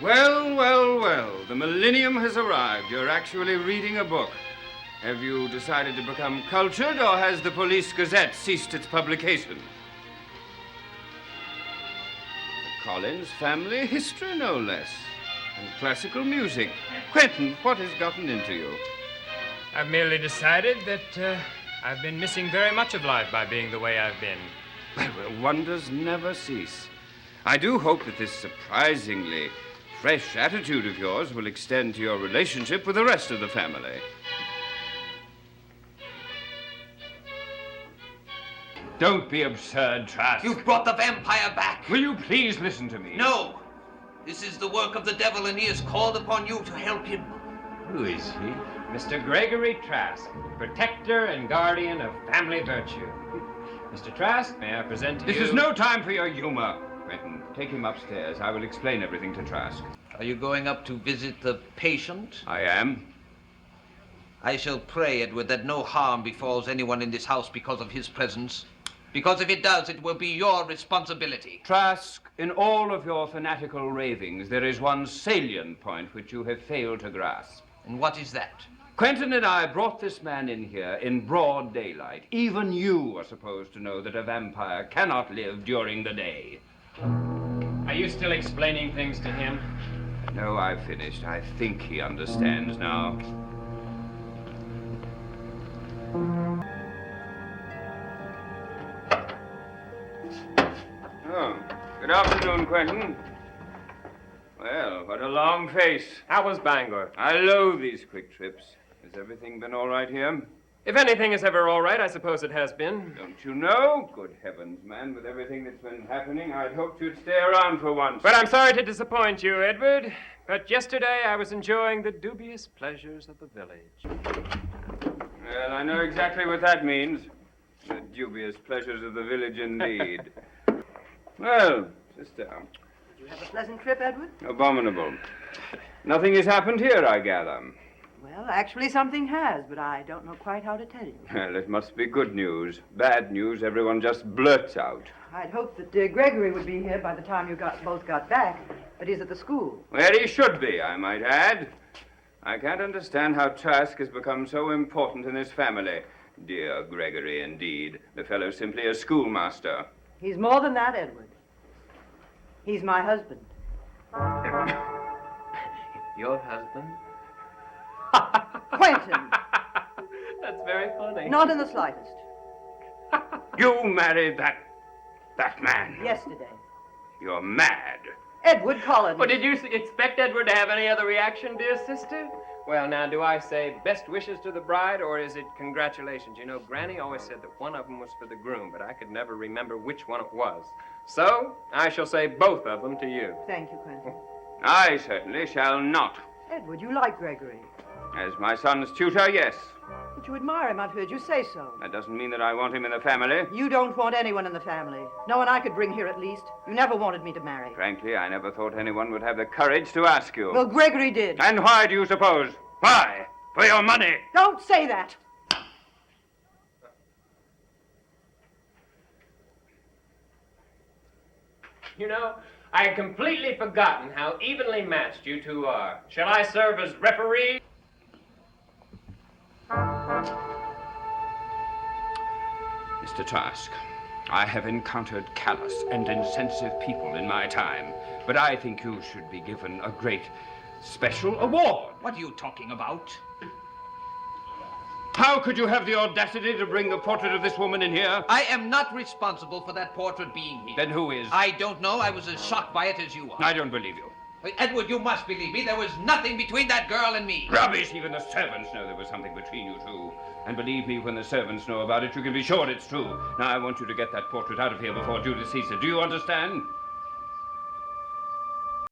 Well, well, well. The millennium has arrived. You're actually reading a book. Have you decided to become cultured, or has the Police Gazette ceased its publication? The Collins family history, no less. And classical music. Quentin, what has gotten into you? I've merely decided that I've been missing very much of life by being the way I've been. Well, wonders never cease. I do hope that this surprisingly fresh attitude of yours will extend to your relationship with the rest of the family. Don't be absurd, Trask. You've brought the vampire back. Will you please listen to me? No. This is the work of the devil, and he has called upon you to help him. Who is he? Mr. Gregory Trask, protector and guardian of family virtue. Mr. Trask, may I present to you... This is no time for your humor. Quentin, take him upstairs. I will explain everything to Trask. Are you going up to visit the patient? I am. I shall pray, Edward, that no harm befalls anyone in this house because of his presence. Because if it does, it will be your responsibility. Trask, in all of your fanatical ravings, there is one salient point which you have failed to grasp. And what is that? Quentin and I brought this man in here in broad daylight. Even you are supposed to know that a vampire cannot live during the day. Are you still explaining things to him? No, I've finished. I think he understands now. Oh, good afternoon, Quentin. Well, what a long face. How was Bangor? I loathe these quick trips. Has everything been all right here? If anything is ever all right, I suppose it has been. Don't you know? Good heavens, man, with everything that's been happening, I'd hoped you'd stay around for once. But I'm sorry to disappoint you, Edward. But yesterday I was enjoying the dubious pleasures of the village. Well, I know exactly what that means. The dubious pleasures of the village indeed. Well, sister. Did you have a pleasant trip, Edward? Abominable. Nothing has happened here, I gather. Well, actually something has, but I don't know quite how to tell you. Well, it must be good news. Bad news, everyone just blurts out. I'd hoped that Gregory would be here by the time you both got back, but he's at the school. Where he should be, I might add. I can't understand how Trask has become so important in this family. Dear Gregory, indeed. The fellow's simply a schoolmaster. He's more than that, Edward. He's my husband. Your husband? Quentin. That's very funny. Not in the slightest. You married that man? Yesterday. You're mad. Edward Collins. Well, did you expect Edward to have any other reaction, dear sister? Well, now, do I say best wishes to the bride, or is it congratulations? You know, Granny always said that one of them was for the groom, but I could never remember which one it was. So, I shall say both of them to you. Thank you, Quentin. I certainly shall not. Edward, you like Gregory. As my son's tutor, yes. But you admire him, I've heard you say so. That doesn't mean that I want him in the family. You don't want anyone in the family. No one I could bring here, at least. You never wanted me to marry. Frankly, I never thought anyone would have the courage to ask you. Well, Gregory did. And why do you suppose? Why? For your money. Don't say that. You know, I had completely forgotten how evenly matched you two are. Shall I serve as referee? Mr. Trask, I have encountered callous and insensitive people in my time, but I think you should be given a great special award. What are you talking about? How could you have the audacity to bring the portrait of this woman in here? I am not responsible for that portrait being here. Then who is? I don't know. I was as shocked by it as you are. I don't believe you. Wait, Edward, you must believe me. There was nothing between that girl and me. Rubbish! Even the servants know there was something between you two. And believe me, when the servants know about it, you can be sure it's true. Now, I want you to get that portrait out of here before Judas sees it. Do you understand?